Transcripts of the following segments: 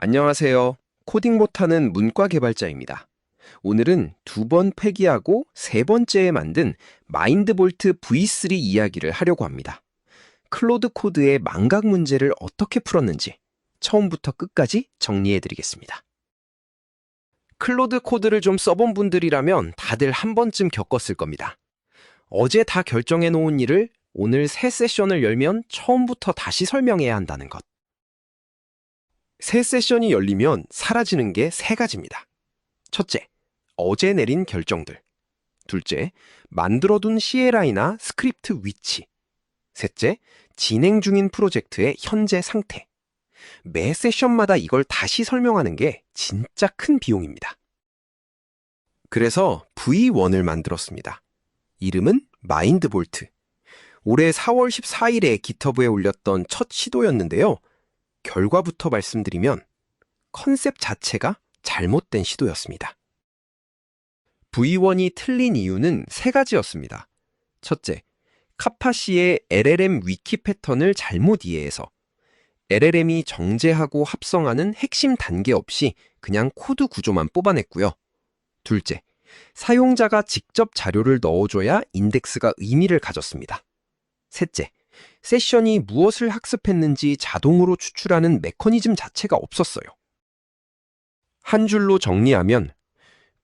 안녕하세요. 코딩 못하는 문과 개발자입니다. 오늘은 두 번 폐기하고 세 번째에 만든 마인드볼트 V3 이야기를 하려고 합니다. 클로드 코드의 망각 문제를 어떻게 풀었는지 처음부터 끝까지 정리해드리겠습니다. 클로드 코드를 좀 써본 분들이라면 다들 한 번쯤 겪었을 겁니다. 어제 다 결정해 놓은 일을 오늘 새 세션을 열면 처음부터 다시 설명해야 한다는 것. 새 세션이 열리면 사라지는 게 세 가지입니다. 첫째, 어제 내린 결정들. 둘째, 만들어둔 CLI나 스크립트 위치. 셋째, 진행 중인 프로젝트의 현재 상태. 매 세션마다 이걸 다시 설명하는 게 진짜 큰 비용입니다. 그래서 V1을 만들었습니다. 이름은 마인드볼트. 올해 4월 14일에 GitHub에 올렸던 첫 시도였는데요. 결과부터 말씀드리면 컨셉 자체가 잘못된 시도였습니다. V1이 틀린 이유는 세 가지였습니다. 첫째, 카파시의 LLM 위키 패턴을 잘못 이해해서 LLM이 정제하고 합성하는 핵심 단계 없이 그냥 코드 구조만 뽑아냈고요. 둘째, 사용자가 직접 자료를 넣어줘야 인덱스가 의미를 가졌습니다. 셋째, 세션이 무엇을 학습했는지 자동으로 추출하는 메커니즘 자체가 없었어요. 한 줄로 정리하면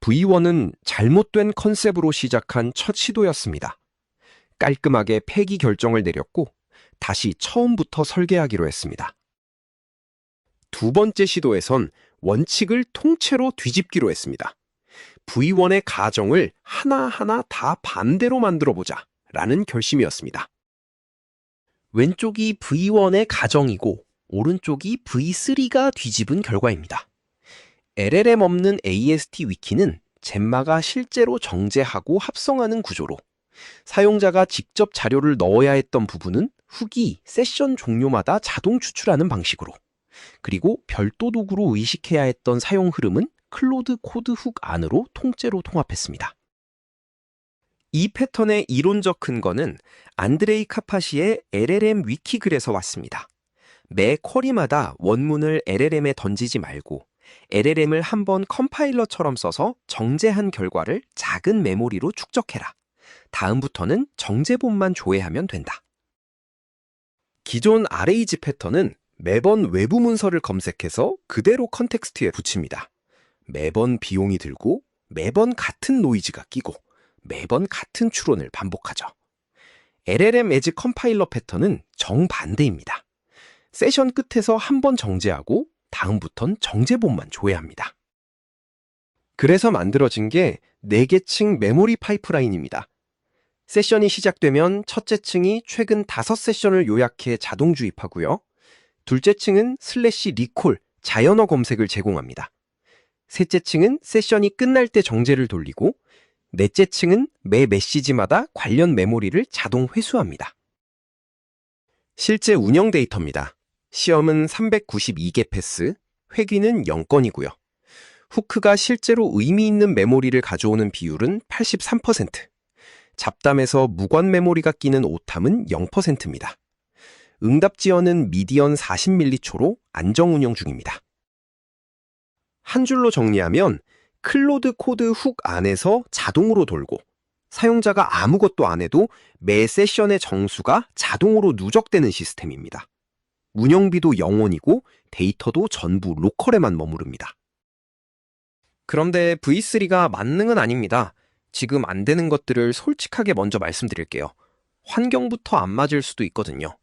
V1은 잘못된 컨셉으로 시작한 첫 시도였습니다. 깔끔하게 폐기 결정을 내렸고 다시 처음부터 설계하기로 했습니다. 두 번째 시도에선 원칙을 통째로 뒤집기로 했습니다. V1의 가정을 하나하나 다 반대로 만들어보자 라는 결심이었습니다. 왼쪽이 V1의 가정이고 오른쪽이 V3가 뒤집은 결과입니다. LLM 없는 AST 위키는 젬마가 실제로 정제하고 합성하는 구조로 사용자가 직접 자료를 넣어야 했던 부분은 훅이 세션 종료마다 자동 추출하는 방식으로, 그리고 별도 도구로 의식해야 했던 사용 흐름은 클로드 코드 훅 안으로 통째로 통합했습니다. 이 패턴의 이론적 근거는 안드레이 카파시의 LLM 위키 글에서 왔습니다. 매 쿼리마다 원문을 LLM에 던지지 말고 LLM을 한번 컴파일러처럼 써서 정제한 결과를 작은 메모리로 축적해라. 다음부터는 정제본만 조회하면 된다. 기존 RAG 패턴은 매번 외부 문서를 검색해서 그대로 컨텍스트에 붙입니다. 매번 비용이 들고 매번 같은 노이즈가 끼고 매번 같은 추론을 반복하죠. LLM 에즈 컴파일러 패턴은 정반대입니다. 세션 끝에서 한 번 정제하고 다음부턴 정제본만 조회합니다. 그래서 만들어진 게 4개 층 메모리 파이프라인입니다. 세션이 시작되면 첫째 층이 최근 5세션을 요약해 자동 주입하고요. 둘째 층은 슬래시 리콜, 자연어 검색을 제공합니다. 셋째 층은 세션이 끝날 때 정제를 돌리고 넷째 층은 매 메시지마다 관련 메모리를 자동 회수합니다. 실제 운영 데이터입니다. 시험은 392개 패스, 회귀는 0건이고요. 후크가 실제로 의미 있는 메모리를 가져오는 비율은 83%, 잡담에서 무관 메모리가 끼는 오탐은 0%입니다. 응답 지연은 미디언 40ml초로 안정 운영 중입니다. 한 줄로 정리하면 클로드 코드 훅 안에서 자동으로 돌고 사용자가 아무것도 안 해도 매 세션의 정수가 자동으로 누적되는 시스템입니다. 운영비도 0원이고 데이터도 전부 로컬에만 머무릅니다. 그런데 V3가 만능은 아닙니다. 지금 안 되는 것들을 솔직하게 먼저 말씀드릴게요. 환경부터 안 맞을 수도 있거든요.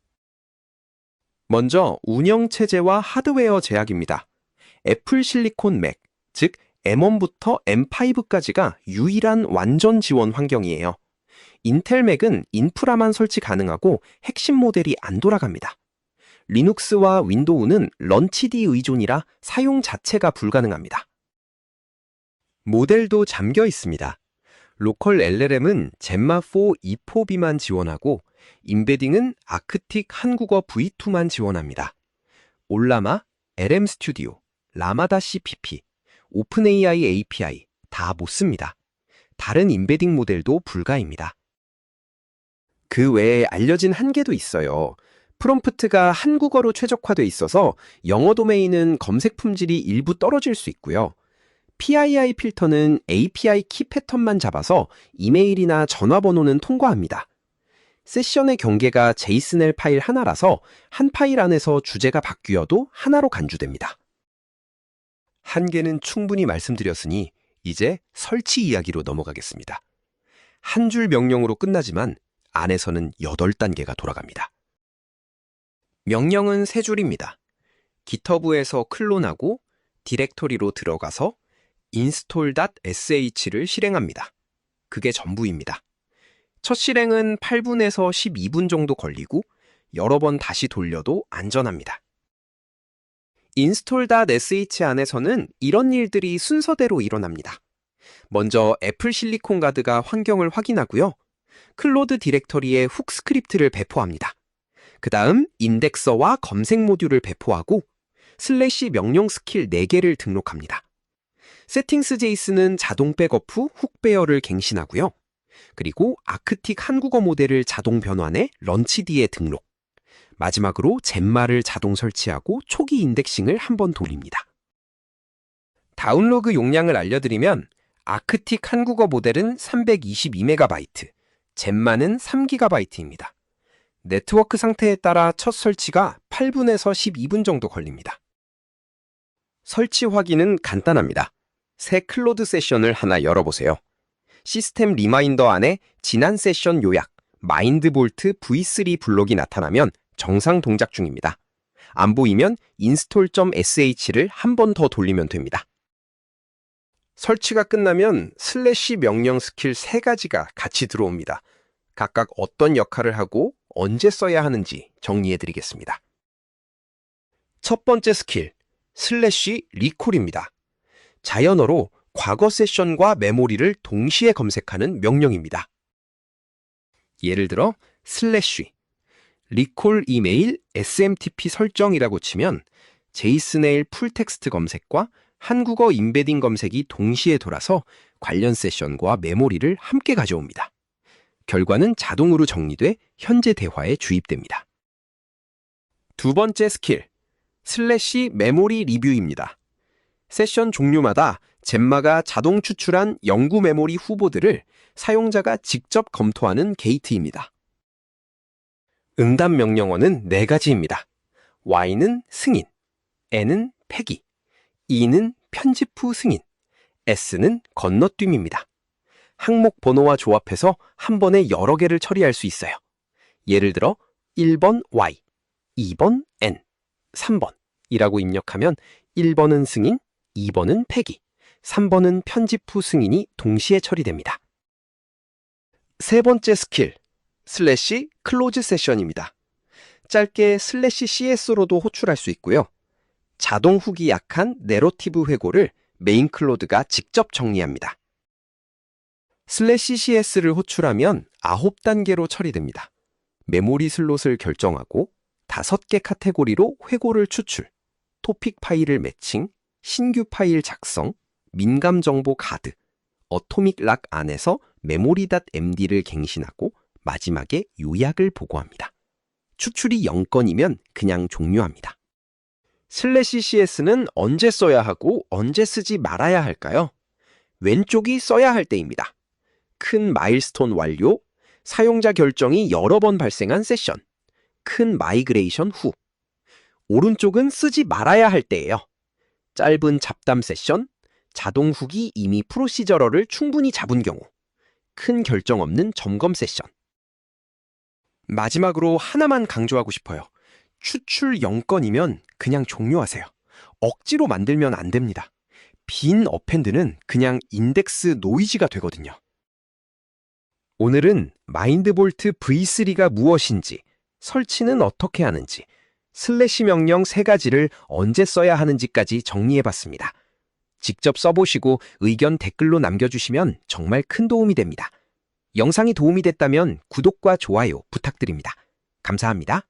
먼저 운영체제와 하드웨어 제약입니다. 애플 실리콘 맥, 즉 M1부터 M5까지가 유일한 완전 지원 환경이에요. 인텔 맥은 인프라만 설치 가능하고 핵심 모델이 안 돌아갑니다. 리눅스와 윈도우는 런치D 의존이라 사용 자체가 불가능합니다. 모델도 잠겨 있습니다. 로컬 LLM은 젬마4 E4B만 지원하고 임베딩은 아크틱 한국어 V2만 지원합니다. 올라마, LM 스튜디오, 라마-CPP, 오픈AI API 다 못 씁니다. 다른 임베딩 모델도 불가입니다. 그 외에 알려진 한계도 있어요. 프롬프트가 한국어로 최적화돼 있어서 영어 도메인은 검색 품질이 일부 떨어질 수 있고요. PII 필터는 API 키 패턴만 잡아서 이메일이나 전화번호는 통과합니다. 세션의 경계가 JSON 파일 하나라서 한 파일 안에서 주제가 바뀌어도 하나로 간주됩니다. 한계는 충분히 말씀드렸으니 이제 설치 이야기로 넘어가겠습니다. 한 줄 명령으로 끝나지만 안에서는 8단계가 돌아갑니다. 명령은 3줄입니다. GitHub에서 클론하고 디렉토리로 들어가서 install.sh를 실행합니다. 그게 전부입니다. 첫 실행은 8분에서 12분 정도 걸리고 여러 번 다시 돌려도 안전합니다. install.sh 안에서는 이런 일들이 순서대로 일어납니다. 먼저 애플 실리콘 가드가 환경을 확인하고요. 클로드 디렉터리에 훅 스크립트를 배포합니다. 그 다음 인덱서와 검색 모듈을 배포하고 슬래시 명령 스킬 4개를 등록합니다. 세팅스 JS는 자동 백업 후 훅 배열을 갱신하고요. 그리고 아크틱 한국어 모델을 자동 변환해 런치D에 등록. 마지막으로 젬마를 자동 설치하고 초기 인덱싱을 한번 돌립니다. 다운로그 용량을 알려드리면 아크틱 한국어 모델은 322MB, 젬마는 3GB입니다. 네트워크 상태에 따라 첫 설치가 8분에서 12분 정도 걸립니다. 설치 확인은 간단합니다. 새 클로드 세션을 하나 열어보세요. 시스템 리마인더 안에 지난 세션 요약, 마인드볼트 V3 블록이 나타나면 정상 동작 중입니다. 안 보이면 install.sh를 한 번 더 돌리면 됩니다. 설치가 끝나면 슬래시 명령 스킬 3가지가 같이 들어옵니다. 각각 어떤 역할을 하고 언제 써야 하는지 정리해드리겠습니다. 첫 번째 스킬, 슬래시 리콜입니다. 자연어로 과거 세션과 메모리를 동시에 검색하는 명령입니다. 예를 들어 슬래시 리콜 이메일 SMTP 설정이라고 치면 제이스네일 풀텍스트 검색과 한국어 임베딩 검색이 동시에 돌아서 관련 세션과 메모리를 함께 가져옵니다. 결과는 자동으로 정리돼 현재 대화에 주입됩니다. 두 번째 스킬, 슬래시 메모리 리뷰입니다. 세션 종류마다 젬마가 자동 추출한 연구 메모리 후보들을 사용자가 직접 검토하는 게이트입니다. 응답 명령어는 4가지입니다. Y는 승인, N은 폐기, E는 편집 후 승인, S는 건너뛰기입니다. 항목 번호와 조합해서 한 번에 여러 개를 처리할 수 있어요. 예를 들어 1번 Y, 2번 N, 3번 이라고 입력하면 1번은 승인, 2번은 폐기, 3번은 편집 후 승인이 동시에 처리됩니다. 세 번째 스킬, 슬래시 클로즈 세션입니다. 짧게 슬래시 CS로도 호출할 수 있고요. 자동 훅이 약한 내러티브 회고를 메인 클로드가 직접 정리합니다. 슬래시 CS를 호출하면 9단계로 처리됩니다. 메모리 슬롯을 결정하고 5개 카테고리로 회고를 추출, 토픽 파일을 매칭, 신규 파일 작성, 민감 정보 가드, 어토믹 락 안에서 memory.md를 갱신하고 마지막에 요약을 보고합니다. 추출이 0건이면 그냥 종료합니다. 슬래시 CS는 언제 써야 하고 언제 쓰지 말아야 할까요? 왼쪽이 써야 할 때입니다. 큰 마일스톤 완료, 사용자 결정이 여러 번 발생한 세션, 큰 마이그레이션 후. 오른쪽은 쓰지 말아야 할 때예요. 짧은 잡담 세션, 자동 훅이 이미 프로시저럴을 충분히 잡은 경우, 큰 결정 없는 점검 세션. 마지막으로 하나만 강조하고 싶어요. 추출 0건이면 그냥 종료하세요. 억지로 만들면 안 됩니다. 빈 어펜드는 그냥 인덱스 노이즈가 되거든요. 오늘은 마인드볼트 V3가 무엇인지, 설치는 어떻게 하는지, 슬래시 명령 3가지를 언제 써야 하는지까지 정리해봤습니다. 직접 써보시고 의견 댓글로 남겨주시면 정말 큰 도움이 됩니다. 영상이 도움이 됐다면 구독과 좋아요 부탁드립니다. 감사합니다.